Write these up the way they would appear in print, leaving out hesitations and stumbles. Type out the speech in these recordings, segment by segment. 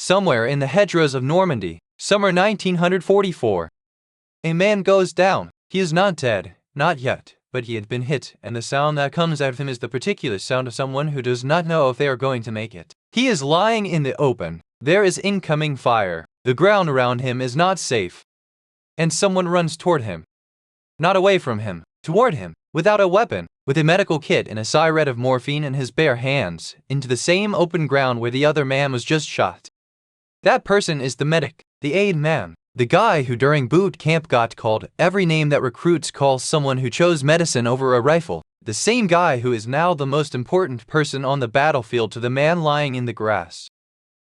Somewhere in the hedgerows of Normandy, summer 1944. A man goes down. He is not dead, not yet, but he had been hit, and the sound that comes out of him is the particular sound of someone who does not know if they are going to make it. He is lying in the open. There is incoming fire. The ground around him is not safe. And someone runs toward him. Not away from him, toward him, without a weapon, with a medical kit and a syringe of morphine in his bare hands, into the same open ground where the other man was just shot. That person is the medic, the aid man, the guy who during boot camp got called every name that recruits call someone who chose medicine over a rifle, the same guy who is now the most important person on the battlefield to the man lying in the grass.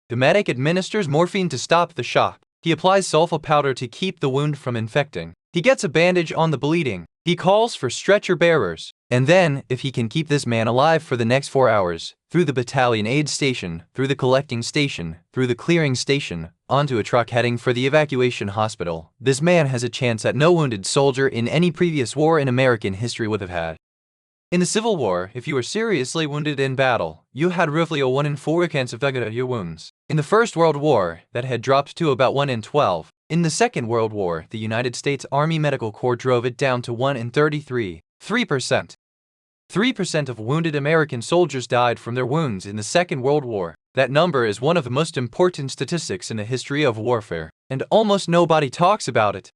The medic administers morphine to stop the shock. He applies sulfa powder to keep the wound from infecting. He gets a bandage on the bleeding. He calls for stretcher bearers. And then, if he can keep this man alive for the next 4 hours, through the battalion aid station, through the collecting station, through the clearing station, onto a truck heading for the evacuation hospital, this man has a chance that no wounded soldier in any previous war in American history would have had. In the Civil War, if you were seriously wounded in battle, you had roughly a 1 in 4 chance of dying of your wounds. In the First World War, that had dropped to about 1 in 12. In the Second World War, the United States Army Medical Corps drove it down to 1 in 33. 3%. 3% of wounded American soldiers died from their wounds in the Second World War. That number is one of the most important statistics in the history of warfare, and almost nobody talks about it.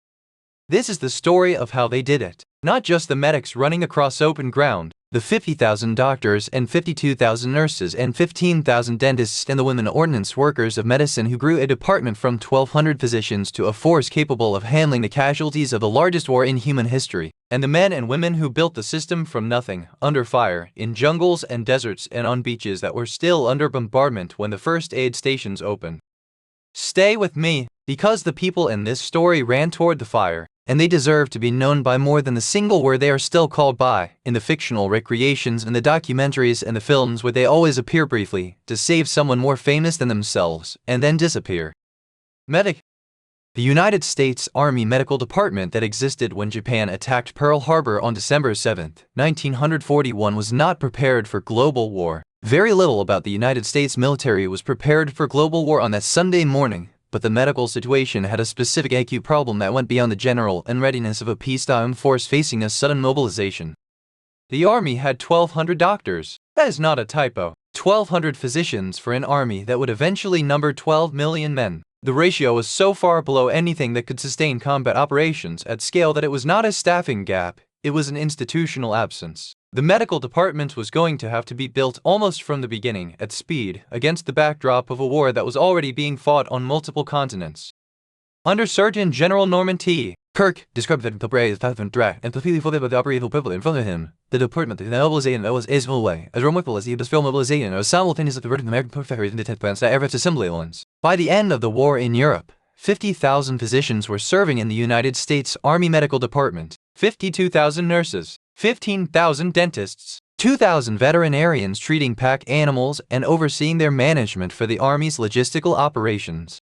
This is the story of how they did it. Not just the medics running across open ground, the 50,000 doctors and 52,000 nurses and 15,000 dentists and the women ordnance workers of medicine who grew a department from 1,200 physicians to a force capable of handling the casualties of the largest war in human history, and the men and women who built the system from nothing, under fire, in jungles and deserts and on beaches that were still under bombardment when the first aid stations opened. Stay with me, because the people in this story ran toward the fire, and they deserve to be known by more than the single word they are still called by, in the fictional recreations and the documentaries and the films where they always appear briefly, to save someone more famous than themselves, and then disappear. Medic. The United States Army Medical Department that existed when Japan attacked Pearl Harbor on December 7, 1941 was not prepared for global war. Very little about the United States military was prepared for global war on that Sunday morning. But the medical situation had a specific acute problem that went beyond the general unreadiness of a peacetime force facing a sudden mobilization. The Army had 1,200 doctors. That is not a typo. 1,200 physicians for an army that would eventually number 12 million men. The ratio was so far below anything that could sustain combat operations at scale that it was not a staffing gap, it was an institutional absence. The medical department was going to have to be built almost from the beginning, at speed, against the backdrop of a war that was already being fought on multiple continents. Under Surgeon General Norman T. Kirk described the brave and completely fulfilled the operational people in front of him. The department, the mobilization was as way, as remarkable as the industrial mobilization, was simultaneously diverted American perfectors into tent plants that ever assembly lines. By the end of the war in Europe, 50,000 physicians were serving in the United States Army Medical Department, 52,000 nurses, 15,000 dentists, 2,000 veterinarians treating pack animals and overseeing their management for the Army's logistical operations.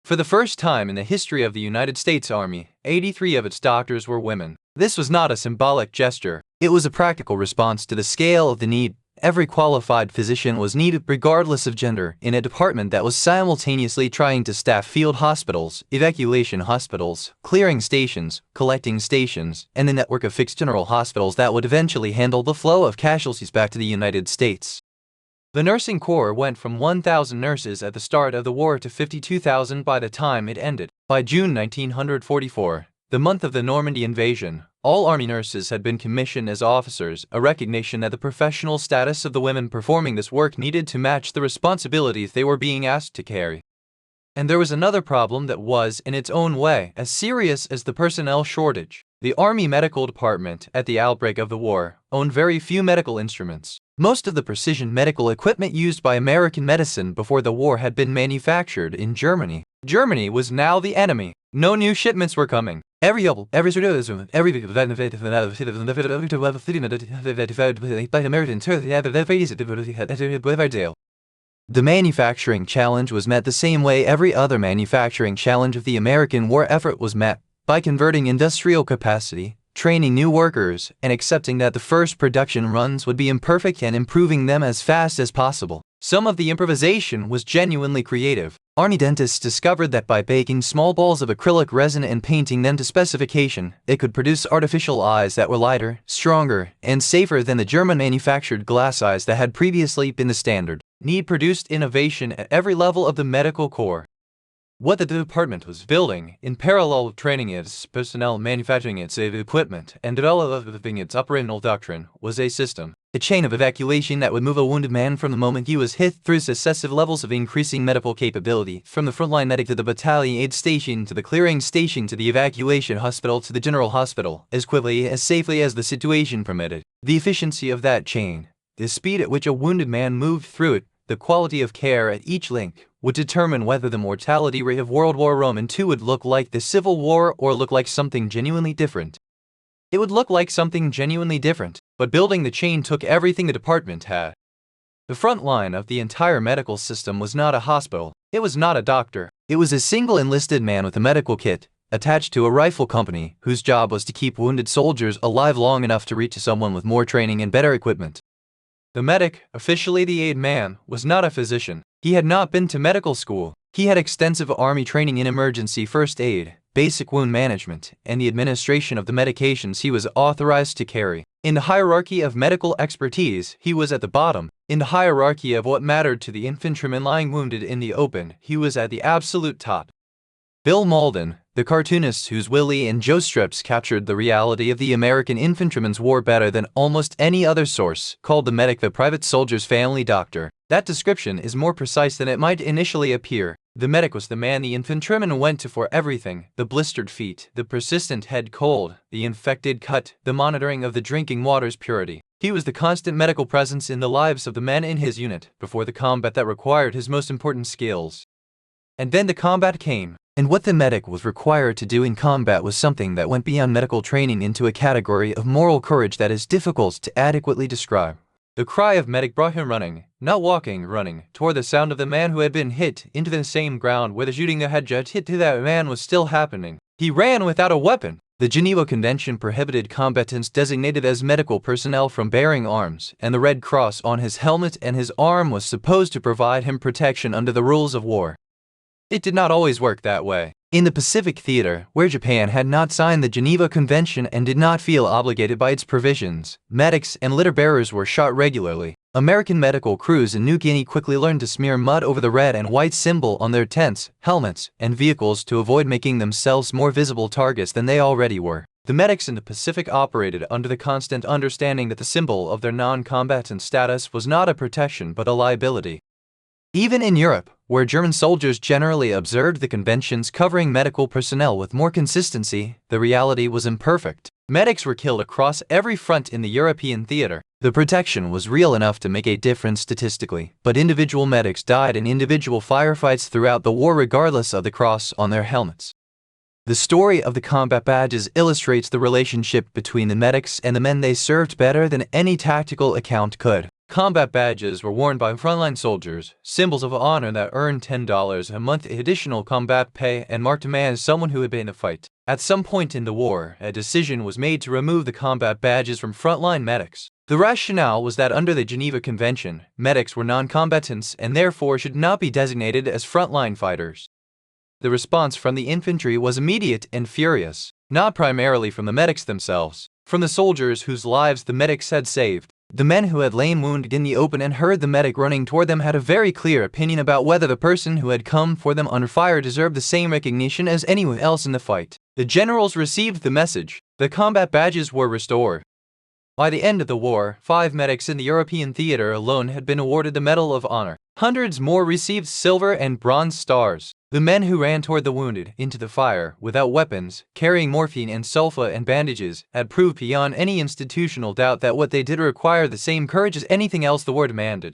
For the first time in the history of the United States Army, 83 of its doctors were women. This was not a symbolic gesture. It was a practical response to the scale of the need. Every qualified physician was needed regardless of gender in a department that was simultaneously trying to staff field hospitals, evacuation hospitals, clearing stations, collecting stations, and the network of fixed general hospitals that would eventually handle the flow of casualties back to the United States. The nursing corps went from 1,000 nurses at the start of the war to 52,000 by the time it ended. By June 1944, the month of the Normandy invasion, all Army nurses had been commissioned as officers, a recognition that the professional status of the women performing this work needed to match the responsibilities they were being asked to carry. And there was another problem that was, in its own way, as serious as the personnel shortage. The Army Medical Department, at the outbreak of the war, owned very few medical instruments. Most of the precision medical equipment used by American medicine before the war had been manufactured in Germany. Germany was now the enemy. No new shipments were coming. Every The manufacturing challenge was met the same way every other manufacturing challenge of the American war effort was met, by converting industrial capacity, training new workers, and accepting that the first production runs would be imperfect and improving them as fast as possible. Some of the improvisation was genuinely creative. Army dentists discovered that by baking small balls of acrylic resin and painting them to specification, it could produce artificial eyes that were lighter, stronger, and safer than the German-manufactured glass eyes that had previously been the standard. Need produced innovation at every level of the medical corps. What the department was building, in parallel with training its personnel, manufacturing its equipment, and developing its operational doctrine, was a system, a chain of evacuation that would move a wounded man from the moment he was hit through successive levels of increasing medical capability, from the frontline medic to the battalion aid station to the clearing station to the evacuation hospital to the general hospital, as quickly, as safely as the situation permitted. The efficiency of that chain, the speed at which a wounded man moved through it, the quality of care at each link, would determine whether the mortality rate of World War II would look like the Civil War or look like something genuinely different. It would look like something genuinely different, but building the chain took everything the department had. The front line of the entire medical system was not a hospital, it was not a doctor, it was a single enlisted man with a medical kit, attached to a rifle company, whose job was to keep wounded soldiers alive long enough to reach someone with more training and better equipment. The medic, officially the aid man, was not a physician. He had not been to medical school. He had extensive Army training in emergency first aid, basic wound management, and the administration of the medications he was authorized to carry. In the hierarchy of medical expertise, he was at the bottom. In the hierarchy of what mattered to the infantryman lying wounded in the open, he was at the absolute top. Bill Malden, the cartoonist whose Willie and Joe strips captured the reality of the American infantryman's war better than almost any other source, called the medic the private soldier's family doctor. That description is more precise than it might initially appear. The medic was the man the infantryman went to for everything: the blistered feet, the persistent head cold, the infected cut, the monitoring of the drinking water's purity. He was the constant medical presence in the lives of the men in his unit, before the combat that required his most important skills. And then the combat came. And what the medic was required to do in combat was something that went beyond medical training into a category of moral courage that is difficult to adequately describe. The cry of medic brought him running, not walking, running, toward the sound of the man who had been hit into the same ground where the shooting that had just hit to that man was still happening. He ran without a weapon. The Geneva Convention prohibited combatants designated as medical personnel from bearing arms, and the Red Cross on his helmet and his arm was supposed to provide him protection under the rules of war. It did not always work that way. In the Pacific Theater, where Japan had not signed the Geneva Convention and did not feel obligated by its provisions, medics and litter bearers were shot regularly. American medical crews in New Guinea quickly learned to smear mud over the red and white symbol on their tents, helmets, and vehicles to avoid making themselves more visible targets than they already were. The medics in the Pacific operated under the constant understanding that the symbol of their non-combatant status was not a protection but a liability. Even in Europe, where German soldiers generally observed the conventions covering medical personnel with more consistency, the reality was imperfect. Medics were killed across every front in the European theater. The protection was real enough to make a difference statistically, but individual medics died in individual firefights throughout the war regardless of the cross on their helmets. The story of the combat badges illustrates the relationship between the medics and the men they served better than any tactical account could. Combat badges were worn by frontline soldiers, symbols of honor that earned $10 a month additional combat pay and marked a man as someone who had been in a fight. At some point in the war, a decision was made to remove the combat badges from frontline medics. The rationale was that under the Geneva Convention, medics were non-combatants and therefore should not be designated as frontline fighters. The response from the infantry was immediate and furious, not primarily from the medics themselves, from the soldiers whose lives the medics had saved. The men who had lain wounded in the open and heard the medic running toward them had a very clear opinion about whether the person who had come for them under fire deserved the same recognition as anyone else in the fight. The generals received the message. The combat badges were restored. By the end of the war, 5 medics in the European theater alone had been awarded the Medal of Honor. Hundreds more received silver and bronze stars. The men who ran toward the wounded into the fire without weapons, carrying morphine and sulfa and bandages, had proved beyond any institutional doubt that what they did required the same courage as anything else the war demanded.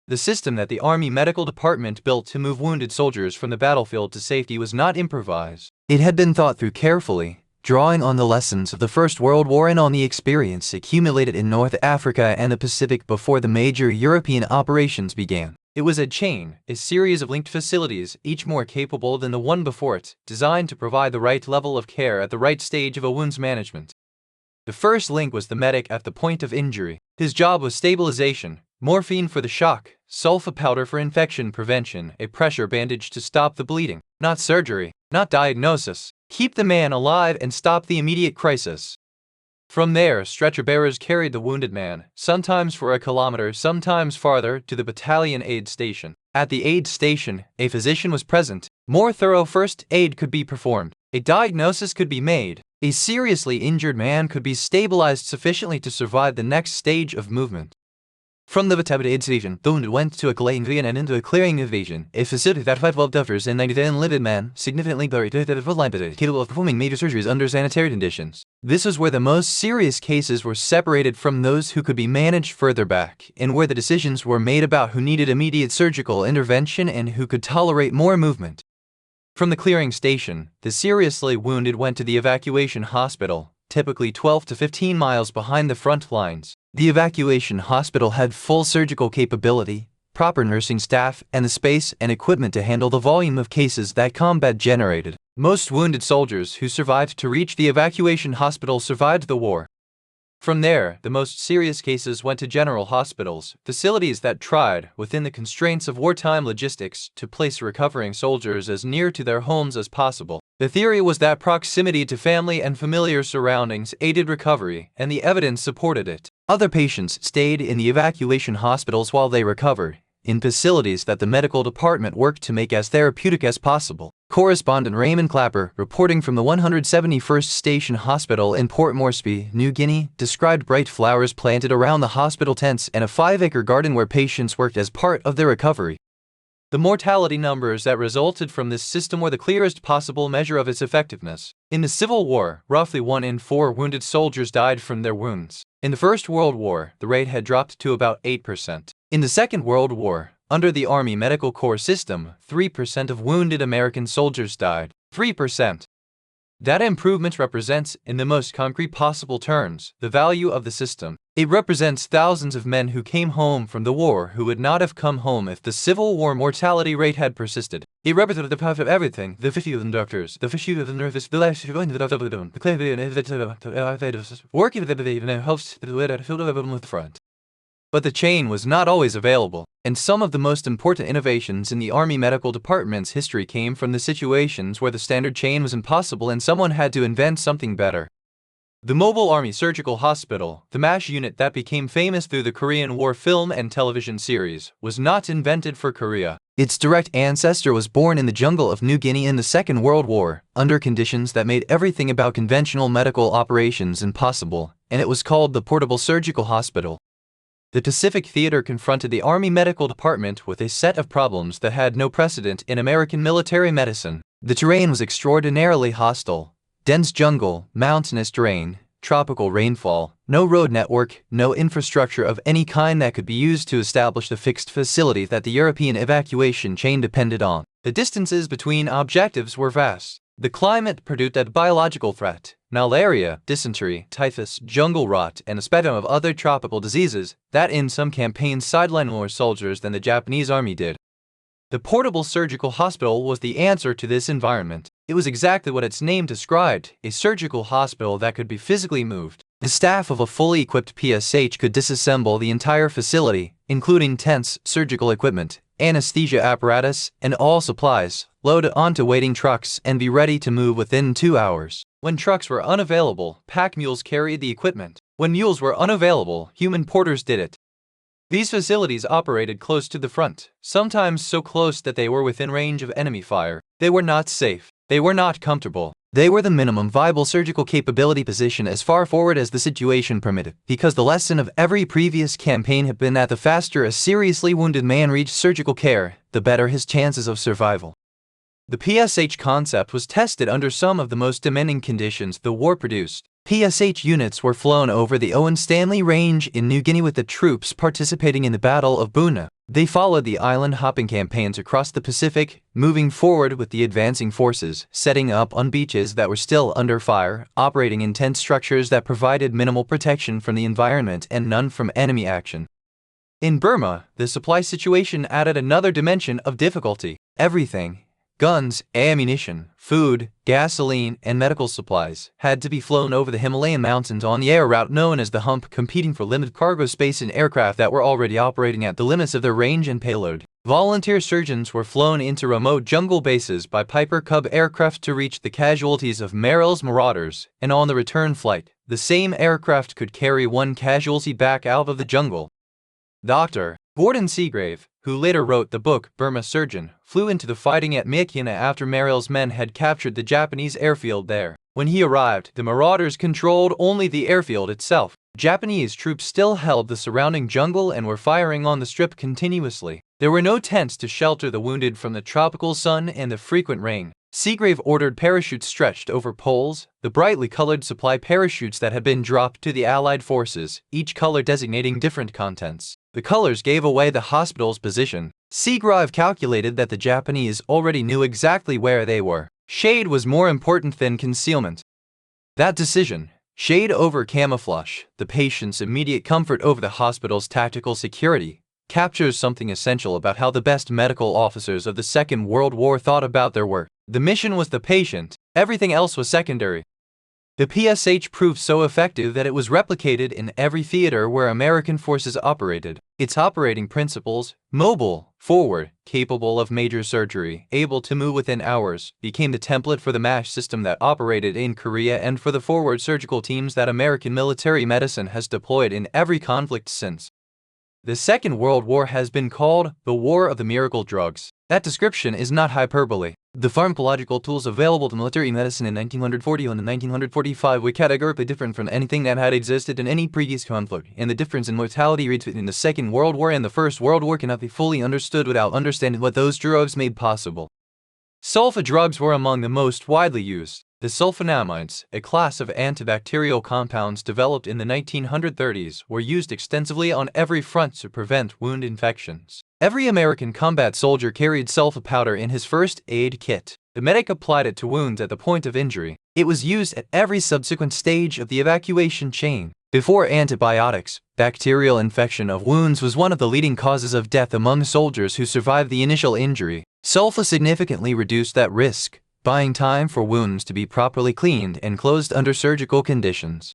The system that the Army Medical Department built to move wounded soldiers from the battlefield to safety was not improvised. It had been thought through carefully, drawing on the lessons of the First World War and on the experience accumulated in North Africa and the Pacific before the major European operations began. It was a chain, a series of linked facilities, each more capable than the one before it, designed to provide the right level of care at the right stage of a wound's management. The first link was the medic at the point of injury. His job was stabilization, morphine for the shock, sulfa powder for infection prevention, a pressure bandage to stop the bleeding. Not surgery, not diagnosis. Keep the man alive and stop the immediate crisis. From there, stretcher bearers carried the wounded man, sometimes for a kilometer, sometimes farther, to the battalion aid station. At the aid station, a physician was present. More thorough first aid could be performed. A diagnosis could be made. A seriously injured man could be stabilized sufficiently to survive the next stage of movement. From the battalion aid station, the wounded went to a clearing and into a clearing division, a facility that 5 doctors and 90 living men, significantly buried to the frontline, capable of performing major surgeries under sanitary conditions. This was where the most serious cases were separated from those who could be managed further back, and where the decisions were made about who needed immediate surgical intervention and who could tolerate more movement. From the clearing station, the seriously wounded went to the evacuation hospital, typically 12 to 15 miles behind the front lines. The evacuation hospital had full surgical capability, proper nursing staff, and the space and equipment to handle the volume of cases that combat generated. Most wounded soldiers who survived to reach the evacuation hospital survived the war. From there, the most serious cases went to general hospitals, facilities that tried, within the constraints of wartime logistics, to place recovering soldiers as near to their homes as possible. The theory was that proximity to family and familiar surroundings aided recovery, and the evidence supported it. Other patients stayed in the evacuation hospitals while they recovered, in facilities that the medical department worked to make as therapeutic as possible. Correspondent Raymond Clapper, reporting from the 171st Station Hospital in Port Moresby, New Guinea, described bright flowers planted around the hospital tents and a 5-acre garden where patients worked as part of their recovery. The mortality numbers that resulted from this system were the clearest possible measure of its effectiveness. In the Civil War, roughly 1 in 4 wounded soldiers died from their wounds. In the First World War, the rate had dropped to about 8%. In the Second World War, under the Army Medical Corps system, 3% of wounded American soldiers died. 3%. That improvement represents, in the most concrete possible terms, the value of the system. It represents thousands of men who came home from the war who would not have come home if the Civil War mortality rate had persisted. It represented the path of everything, the issue of the doctors, the issue of the nervous, the life of the clarity and working with the helps the front. But the chain was not always available, and some of the most important innovations in the Army Medical Department's history came from the situations where the standard chain was impossible and someone had to invent something better. The Mobile Army Surgical Hospital, the MASH unit that became famous through the Korean War film and television series, was not invented for Korea. Its direct ancestor was born in the jungle of New Guinea in the Second World War, under conditions that made everything about conventional medical operations impossible, and it was called the Portable Surgical Hospital. The Pacific Theater confronted the Army Medical Department with a set of problems that had no precedent in American military medicine. The terrain was extraordinarily hostile. Dense jungle, mountainous terrain, tropical rainfall, no road network, no infrastructure of any kind that could be used to establish the fixed facility that the European evacuation chain depended on. The distances between objectives were vast. The climate produced a biological threat, malaria, dysentery, typhus, jungle rot, and a spectrum of other tropical diseases that in some campaigns sidelined more soldiers than the Japanese army did. The portable surgical hospital was the answer to this environment. It was exactly what its name described, a surgical hospital that could be physically moved. The staff of a fully equipped PSH could disassemble the entire facility, including tents, surgical equipment, anesthesia apparatus, and all supplies, load it onto waiting trucks and be ready to move within 2 hours. When trucks were unavailable, pack mules carried the equipment. When mules were unavailable, human porters did it. These facilities operated close to the front, sometimes so close that they were within range of enemy fire. They were not safe. They were not comfortable. They were the minimum viable surgical capability position as far forward as the situation permitted, because the lesson of every previous campaign had been that the faster a seriously wounded man reached surgical care, the better his chances of survival. The PSH concept was tested under some of the most demanding conditions the war produced. PSH units were flown over the Owen Stanley Range in New Guinea with the troops participating in the Battle of Buna. They followed the island-hopping campaigns across the Pacific, moving forward with the advancing forces, setting up on beaches that were still under fire, operating in tent structures that provided minimal protection from the environment and none from enemy action. In Burma, the supply situation added another dimension of difficulty. Everything Guns, ammunition, food, gasoline, and medical supplies had to be flown over the Himalayan mountains on the air route known as the Hump, competing for limited cargo space in aircraft that were already operating at the limits of their range and payload. Volunteer surgeons were flown into remote jungle bases by Piper Cub aircraft to reach the casualties of Merrill's Marauders, and on the return flight, the same aircraft could carry one casualty back out of the jungle. Dr. Gordon Seagrave, who later wrote the book Burma Surgeon, flew into the fighting at Mykina after Merrill's men had captured the Japanese airfield there. When he arrived, the Marauders controlled only the airfield itself. Japanese troops still held the surrounding jungle and were firing on the strip continuously. There were no tents to shelter the wounded from the tropical sun and the frequent rain. Seagrave ordered parachutes stretched over poles, the brightly colored supply parachutes that had been dropped to the Allied forces, each color designating different contents. The colors gave away the hospital's position. Seagrave calculated that the Japanese already knew exactly where they were. Shade was more important than concealment. That decision, shade over camouflage, the patient's immediate comfort over the hospital's tactical security, captures something essential about how the best medical officers of the Second World War thought about their work. The mission was the patient, everything else was secondary. The PSH proved so effective that it was replicated in every theater where American forces operated. Its operating principles, mobile, forward, capable of major surgery, able to move within hours, became the template for the MASH system that operated in Korea and for the forward surgical teams that American military medicine has deployed in every conflict since. The Second World War has been called the War of the Miracle Drugs. That description is not hyperbole. The pharmacological tools available to military medicine in 1941 and 1945 were categorically different from anything that had existed in any previous conflict, and the difference in mortality rates between the Second World War and the First World War cannot be fully understood without understanding what those drugs made possible. Sulfa drugs were among the most widely used. The sulfonamides, a class of antibacterial compounds developed in the 1930s, were used extensively on every front to prevent wound infections. Every American combat soldier carried sulfa powder in his first aid kit. The medic applied it to wounds at the point of injury. It was used at every subsequent stage of the evacuation chain. Before antibiotics, bacterial infection of wounds was one of the leading causes of death among soldiers who survived the initial injury. Sulfa significantly reduced that risk, buying time for wounds to be properly cleaned and closed under surgical conditions.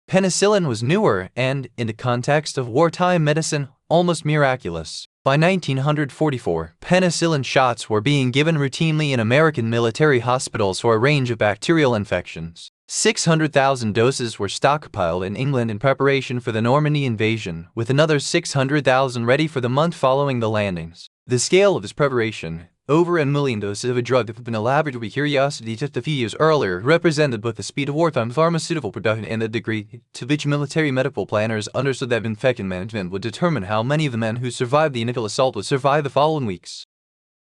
Penicillin was newer and, in the context of wartime medicine, almost miraculous. By 1944, penicillin shots were being given routinely in American military hospitals for a range of bacterial infections. 600,000 doses were stockpiled in England in preparation for the Normandy invasion, with another 600,000 ready for the month following the landings. The scale of this preparation, over a million doses of a drug that had been elaborated with curiosity just a few years earlier, represented both the speed of wartime pharmaceutical production and the degree to which military medical planners understood that infection management would determine how many of the men who survived the initial assault would survive the following weeks.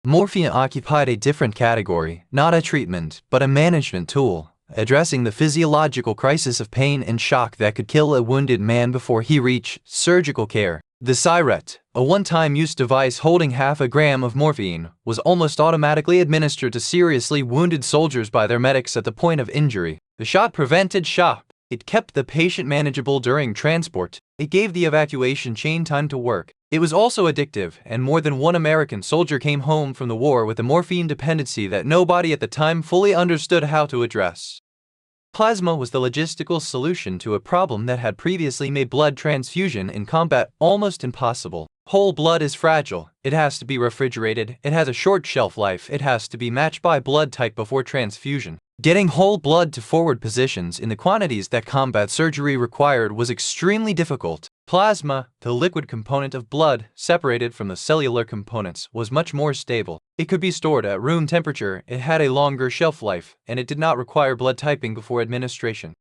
Morphine occupied a different category, not a treatment, but a management tool, addressing the physiological crisis of pain and shock that could kill a wounded man before he reached surgical care. The Syret, a one-time use device holding half a gram of morphine, was almost automatically administered to seriously wounded soldiers by their medics at the point of injury. The shot prevented shock. It kept the patient manageable during transport. It gave the evacuation chain time to work. It was also addictive, and more than one American soldier came home from the war with a morphine dependency that nobody at the time fully understood how to address. Plasma was the logistical solution to a problem that had previously made blood transfusion in combat almost impossible. Whole blood is fragile. It has to be refrigerated. It has a short shelf life. It has to be matched by blood type before transfusion. Getting whole blood to forward positions in the quantities that combat surgery required was extremely difficult. Plasma, the liquid component of blood separated from the cellular components, was much more stable. It could be stored at room temperature, it had a longer shelf life, and it did not require blood typing before administration.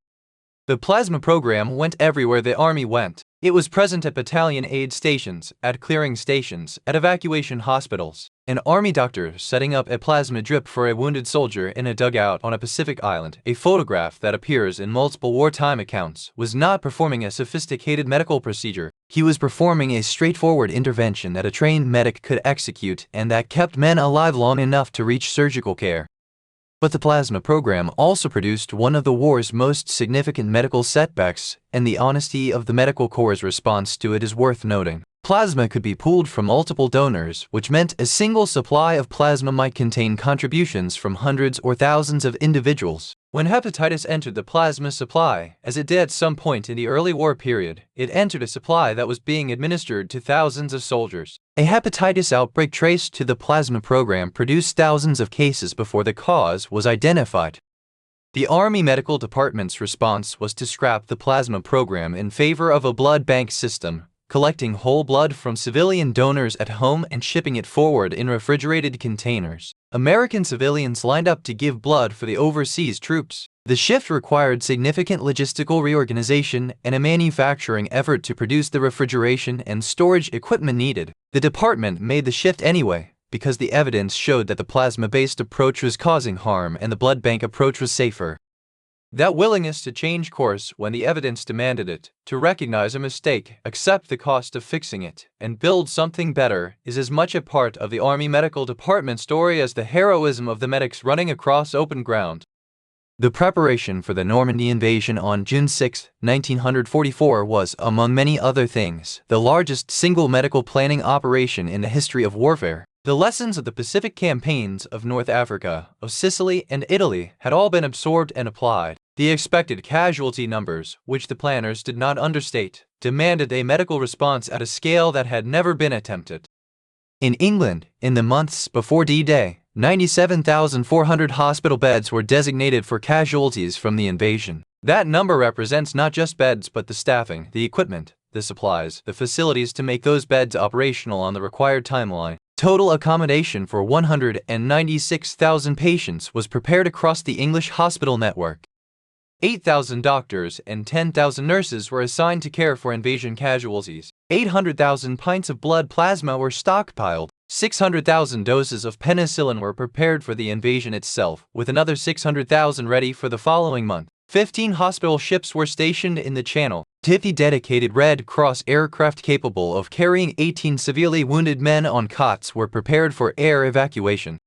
The plasma program went everywhere the Army went. It was present at battalion aid stations, at clearing stations, at evacuation hospitals. An Army doctor setting up a plasma drip for a wounded soldier in a dugout on a Pacific island, a photograph that appears in multiple wartime accounts, was not performing a sophisticated medical procedure. He was performing a straightforward intervention that a trained medic could execute and that kept men alive long enough to reach surgical care. But the plasma program also produced one of the war's most significant medical setbacks, and the honesty of the medical corps' response to it is worth noting. Plasma could be pooled from multiple donors, which meant a single supply of plasma might contain contributions from hundreds or thousands of individuals. When hepatitis entered the plasma supply, as it did at some point in the early war period, it entered a supply that was being administered to thousands of soldiers. A hepatitis outbreak traced to the plasma program produced thousands of cases before the cause was identified. The Army Medical Department's response was to scrap the plasma program in favor of a blood bank system, collecting whole blood from civilian donors at home and shipping it forward in refrigerated containers. American civilians lined up to give blood for the overseas troops. The shift required significant logistical reorganization and a manufacturing effort to produce the refrigeration and storage equipment needed. The department made the shift anyway, because the evidence showed that the plasma-based approach was causing harm and the blood bank approach was safer. That willingness to change course when the evidence demanded it, to recognize a mistake, accept the cost of fixing it, and build something better, is as much a part of the Army Medical Department story as the heroism of the medics running across open ground. The preparation for the Normandy invasion on June 6, 1944 was, among many other things, the largest single medical planning operation in the history of warfare. The lessons of the Pacific campaigns of North Africa, of Sicily, and Italy had all been absorbed and applied. The expected casualty numbers, which the planners did not understate, demanded a medical response at a scale that had never been attempted. In England, in the months before D-Day, 97,400 hospital beds were designated for casualties from the invasion. That number represents not just beds but the staffing, the equipment, the supplies, the facilities to make those beds operational on the required timeline. Total accommodation for 196,000 patients was prepared across the English hospital network. 8,000 doctors and 10,000 nurses were assigned to care for invasion casualties. 800,000 pints of blood plasma were stockpiled. 600,000 doses of penicillin were prepared for the invasion itself, with another 600,000 ready for the following month. 15 hospital ships were stationed in the Channel. 50 dedicated Red Cross aircraft capable of carrying 18 severely wounded men on cots were prepared for air evacuation.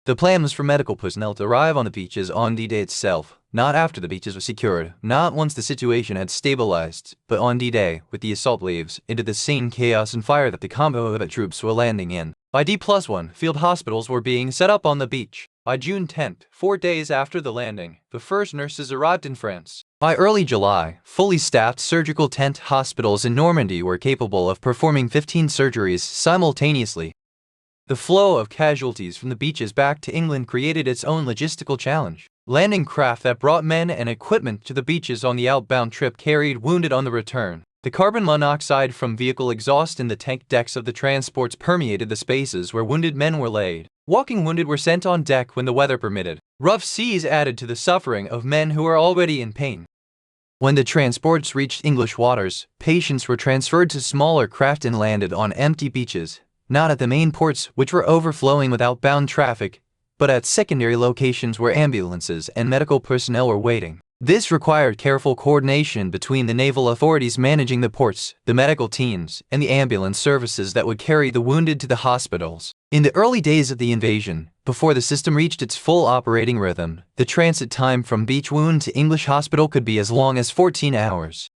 The plan was for medical personnel to arrive on the beaches on D-Day itself, not after the beaches were secured, not once the situation had stabilized, but on D-Day, with the assault waves, into the same chaos and fire that the convoy of troops were landing in. By D+1, field hospitals were being set up on the beach. By June 10, 4 days after the landing, the first nurses arrived in France. By early July, fully staffed surgical tent hospitals in Normandy were capable of performing 15 surgeries simultaneously. The flow of casualties from the beaches back to England created its own logistical challenge. Landing craft that brought men and equipment to the beaches on the outbound trip carried wounded on the return. The carbon monoxide from vehicle exhaust in the tank decks of the transports permeated the spaces where wounded men were laid. Walking wounded were sent on deck when the weather permitted. Rough seas added to the suffering of men who were already in pain. When the transports reached English waters, patients were transferred to smaller craft and landed on empty beaches, not at the main ports, which were overflowing with outbound traffic, but at secondary locations where ambulances and medical personnel were waiting. This required careful coordination between the naval authorities managing the ports, the medical teams, and the ambulance services that would carry the wounded to the hospitals. In the early days of the invasion, before the system reached its full operating rhythm, the transit time from beach wound to English hospital could be as long as 14 hours.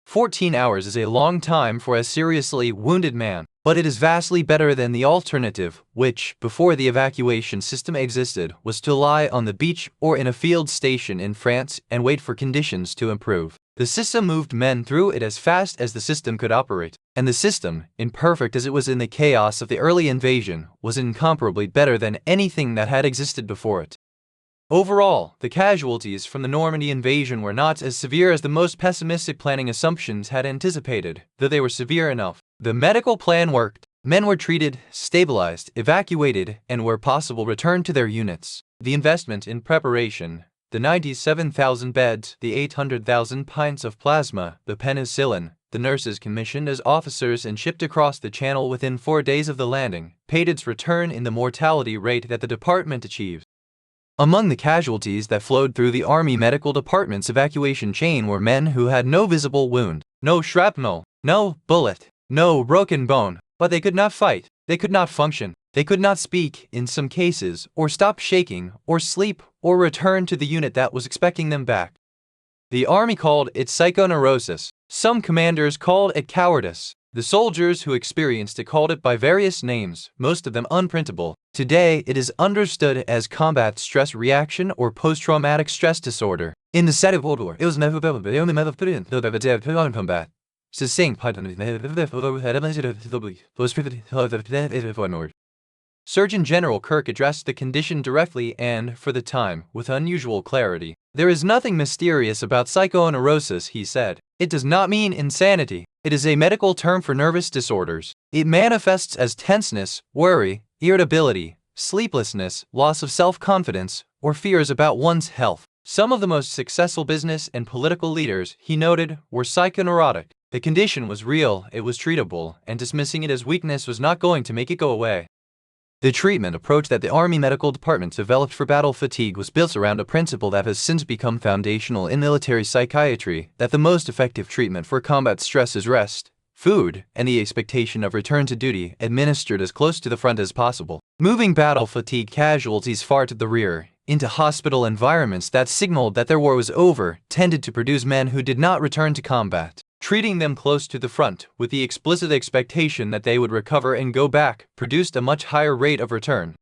14 hours is a long time for a seriously wounded man, but it is vastly better than the alternative, which, before the evacuation system existed, was to lie on the beach or in a field station in France and wait for conditions to improve. The system moved men through it as fast as the system could operate, and the system, imperfect as it was in the chaos of the early invasion, was incomparably better than anything that had existed before it. Overall, the casualties from the Normandy invasion were not as severe as the most pessimistic planning assumptions had anticipated, though they were severe enough. The medical plan worked. Men were treated, stabilized, evacuated, and where possible returned to their units. The investment in preparation, the 97,000 beds, the 800,000 pints of plasma, the penicillin, the nurses commissioned as officers and shipped across the Channel within 4 days of the landing, paid its return in the mortality rate that the department achieved. Among the casualties that flowed through the Army Medical Department's evacuation chain were men who had no visible wound, no shrapnel, no bullet, no broken bone, but they could not fight, they could not function, they could not speak in some cases, or stop shaking, or sleep, or return to the unit that was expecting them back. The Army called it psychoneurosis. Some commanders called it cowardice. The soldiers who experienced it called it by various names, most of them unprintable. Today, it is understood as combat stress reaction or post-traumatic stress disorder. In the Second World War, it was never the only method put in the combat. Succinct Surgeon General Kirk addressed the condition directly and, for the time, with unusual clarity. There is nothing mysterious about psychoneurosis, he said. It does not mean insanity. It is a medical term for nervous disorders. It manifests as tenseness, worry, irritability, sleeplessness, loss of self-confidence, or fears about one's health. Some of the most successful business and political leaders, he noted, were psychoneurotic. The condition was real, it was treatable, and dismissing it as weakness was not going to make it go away. The treatment approach that the Army Medical Department developed for battle fatigue was built around a principle that has since become foundational in military psychiatry, that the most effective treatment for combat stress is rest, food, and the expectation of return to duty, administered as close to the front as possible. Moving battle fatigue casualties far to the rear, into hospital environments that signaled that their war was over, tended to produce men who did not return to combat. Treating them close to the front, with the explicit expectation that they would recover and go back, produced a much higher rate of return.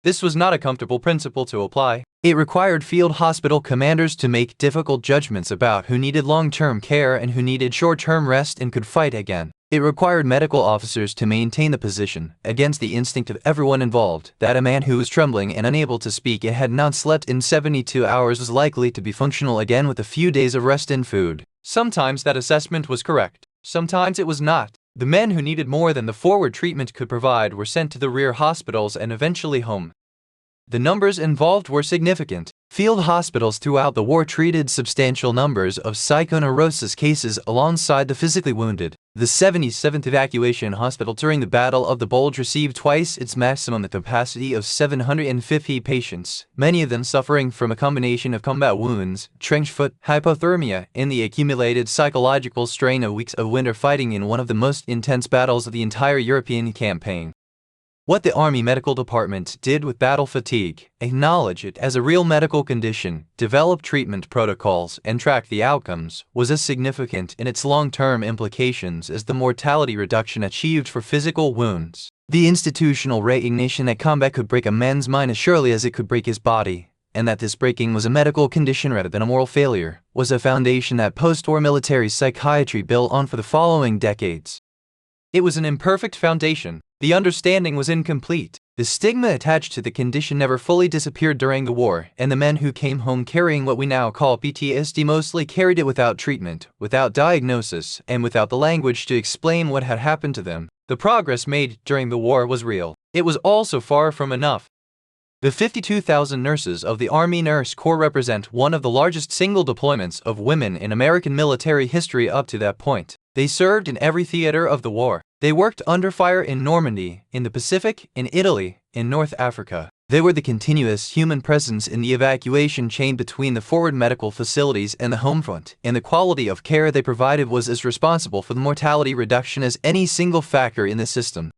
This was not a comfortable principle to apply. It required field hospital commanders to make difficult judgments about who needed long-term care and who needed short-term rest and could fight again. It required medical officers to maintain the position, against the instinct of everyone involved, that a man who was trembling and unable to speak and had not slept in 72 hours was likely to be functional again with a few days of rest and food. Sometimes that assessment was correct, sometimes it was not. The men who needed more than the forward treatment could provide were sent to the rear hospitals and eventually home. The numbers involved were significant. Field hospitals throughout the war treated substantial numbers of psychoneurosis cases alongside the physically wounded. The 77th Evacuation Hospital during the Battle of the Bulge received twice its maximum capacity of 750 patients, many of them suffering from a combination of combat wounds, trench foot, hypothermia, and the accumulated psychological strain of weeks of winter fighting in one of the most intense battles of the entire European campaign. What the Army Medical Department did with battle fatigue, acknowledge it as a real medical condition, develop treatment protocols, and track the outcomes, was as significant in its long-term implications as the mortality reduction achieved for physical wounds. The institutional recognition that combat could break a man's mind as surely as it could break his body, and that this breaking was a medical condition rather than a moral failure, was a foundation that post-war military psychiatry built on for the following decades. It was an imperfect foundation. The understanding was incomplete. The stigma attached to the condition never fully disappeared during the war, and the men who came home carrying what we now call PTSD mostly carried it without treatment, without diagnosis, and without the language to explain what had happened to them. The progress made during the war was real. It was also far from enough. The 52,000 nurses of the Army Nurse Corps represent one of the largest single deployments of women in American military history up to that point. They served in every theater of the war. They worked under fire in Normandy, in the Pacific, in Italy, in North Africa. They were the continuous human presence in the evacuation chain between the forward medical facilities and the home front, and the quality of care they provided was as responsible for the mortality reduction as any single factor in the system.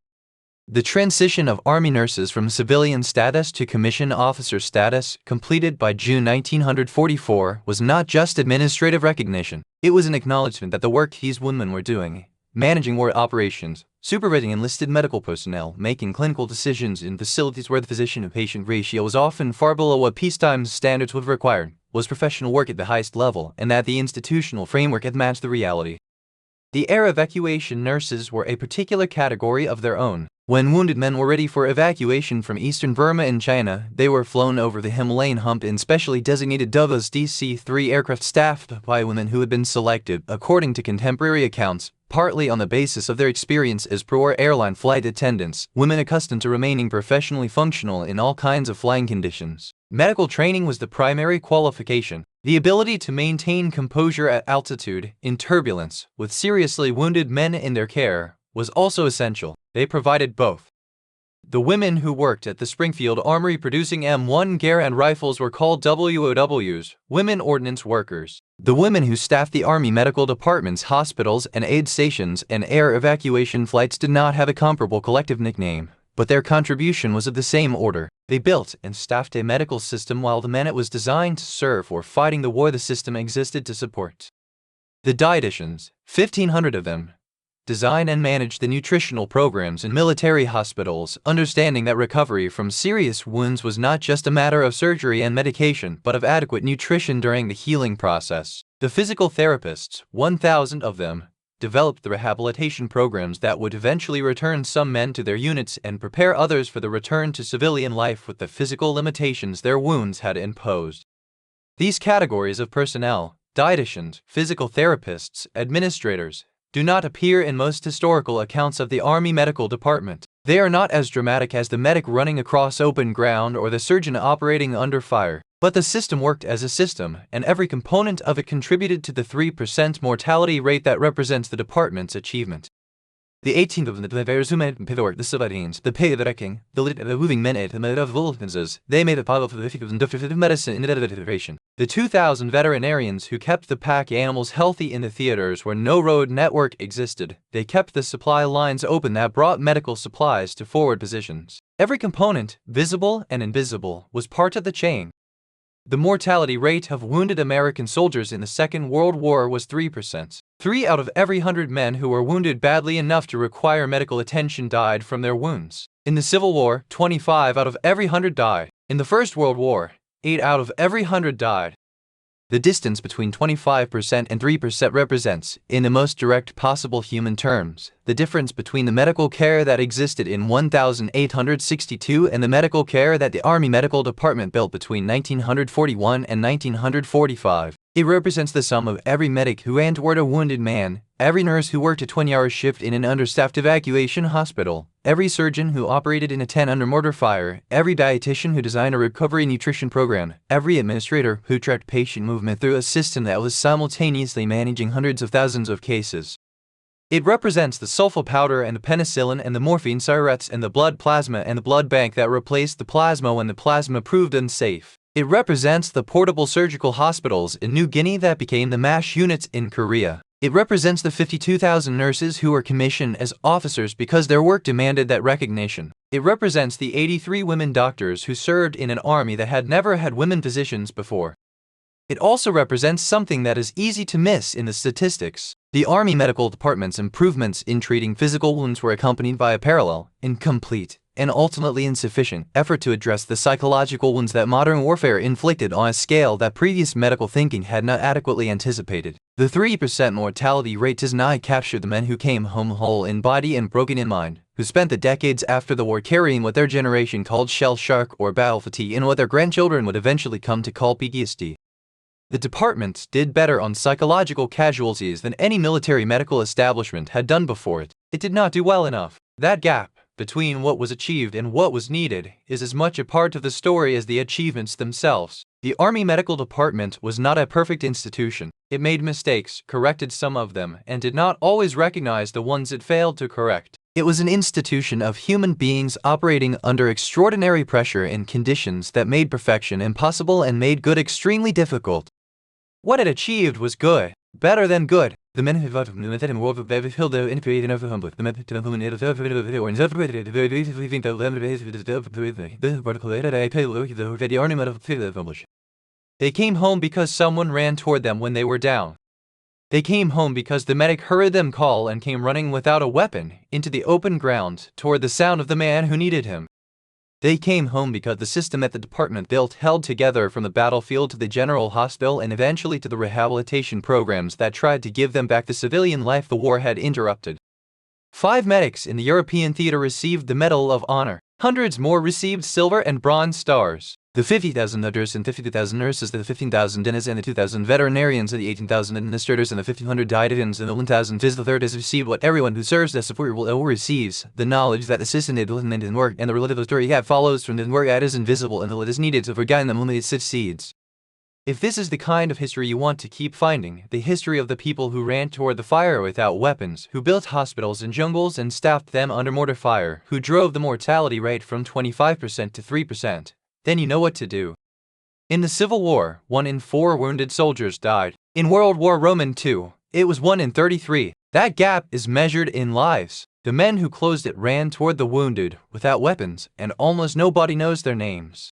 The transition of Army nurses from civilian status to commissioned officer status, completed by June 1944, was not just administrative recognition. It was an acknowledgement that the work these women were doing, managing war operations, supervising enlisted medical personnel, making clinical decisions in facilities where the physician-to-patient ratio was often far below what peacetime standards would require, was professional work at the highest level, and that the institutional framework had matched the reality. The air evacuation nurses were a particular category of their own. When wounded men were ready for evacuation from eastern Burma and China, they were flown over the Himalayan hump in specially designated Dova's DC-3 aircraft staffed by women who had been selected, according to contemporary accounts, partly on the basis of their experience as pro-war airline flight attendants, women accustomed to remaining professionally functional in all kinds of flying conditions. Medical training was the primary qualification. The ability to maintain composure at altitude, in turbulence, with seriously wounded men in their care, was also essential. They provided both. The women who worked at the Springfield Armory producing M1 Garand rifles were called WOWs, Women Ordnance Workers. The women who staffed the Army Medical Department's hospitals and aid stations and air evacuation flights did not have a comparable collective nickname, but their contribution was of the same order. They built and staffed a medical system while the men it was designed to serve were fighting the war the system existed to support. The dietitians, 1,500 of them, design and manage the nutritional programs in military hospitals, understanding that recovery from serious wounds was not just a matter of surgery and medication, but of adequate nutrition during the healing process. The physical therapists, 1,000 of them, developed the rehabilitation programs that would eventually return some men to their units and prepare others for the return to civilian life with the physical limitations their wounds had imposed. These categories of personnel, dietitians, physical therapists, administrators, do not appear in most historical accounts of the Army Medical Department. They are not as dramatic as the medic running across open ground or the surgeon operating under fire. But the system worked as a system, and every component of it contributed to the 3% mortality rate that represents the department's achievement. The 18th of the the civilians, the pay-the-wrecking, the moving men at the of they made a part of the medicine in the iteration. The 2,000 veterinarians who kept the pack animals healthy in the theaters where no road network existed, they kept the supply lines open that brought medical supplies to forward positions. Every component, visible and invisible, was part of the chain. The mortality rate of wounded American soldiers in the Second World War was 3%. 3 out of every 100 men who were wounded badly enough to require medical attention died from their wounds. In the Civil War, 25 out of every 100 died. In the First World War, 8 out of every 100 died. The distance between 25% and 3% represents, in the most direct possible human terms, the difference between the medical care that existed in 1862 and the medical care that the Army Medical Department built between 1941 and 1945. It represents the sum of every medic who ran toward a wounded man, every nurse who worked a 20-hour shift in an understaffed evacuation hospital, every surgeon who operated in a tent under mortar fire, every dietitian who designed a recovery nutrition program, every administrator who tracked patient movement through a system that was simultaneously managing hundreds of thousands of cases. It represents the sulfa powder and the penicillin and the morphine syrettes and the blood plasma and the blood bank that replaced the plasma when the plasma proved unsafe. It represents the portable surgical hospitals in New Guinea that became the MASH units in Korea. It represents the 52,000 nurses who were commissioned as officers because their work demanded that recognition. It represents the 83 women doctors who served in an army that had never had women physicians before. It also represents something that is easy to miss in the statistics. The Army Medical Department's improvements in treating physical wounds were accompanied by a parallel, incomplete, and ultimately insufficient effort to address the psychological wounds that modern warfare inflicted on a scale that previous medical thinking had not adequately anticipated. The 3% mortality rate does not capture the men who came home whole in body and broken in mind, who spent the decades after the war carrying what their generation called shell shock or battle fatigue and what their grandchildren would eventually come to call PTSD. The department did better on psychological casualties than any military medical establishment had done before it. It did not do well enough. That gap between what was achieved and what was needed is as much a part of the story as the achievements themselves. The Army Medical Department was not a perfect institution. It made mistakes, corrected some of them, and did not always recognize the ones it failed to correct. It was an institution of human beings operating under extraordinary pressure in conditions that made perfection impossible and made good extremely difficult. What it achieved was good, better than good. The men who fought in the world of the hill in period of humble, the method of whom it is or interpreted very think that the ornament of the They came home because someone ran toward them when they were down. They came home because the medic heard them call and came running without a weapon into the open ground toward the sound of the man who needed him. They came home because the system that the department built held together from the battlefield to the general hospital and eventually to the rehabilitation programs that tried to give them back the civilian life the war had interrupted. 5 medics in the European theater received the Medal of Honor. Hundreds more received silver and bronze stars. The 50,000 doctors and 52,000 nurses, the 15,000 dentists and the 2,000 veterinarians and the 18,000 administrators and the 1,500 dietitians and the 1,000 physical therapists received what everyone who serves as support will receives, the knowledge that the system did and work and the relative story that follows from the work that is invisible until it is needed to forget them when it succeeds. If this is the kind of history you want to keep finding, the history of the people who ran toward the fire without weapons, who built hospitals in jungles and staffed them under mortar fire, who drove the mortality rate from 25% to 3%, then you know what to do. In the Civil War, 1 in 4 wounded soldiers died. In World War II, it was 1 in 33. That gap is measured in lives. The men who closed it ran toward the wounded without weapons, and almost nobody knows their names.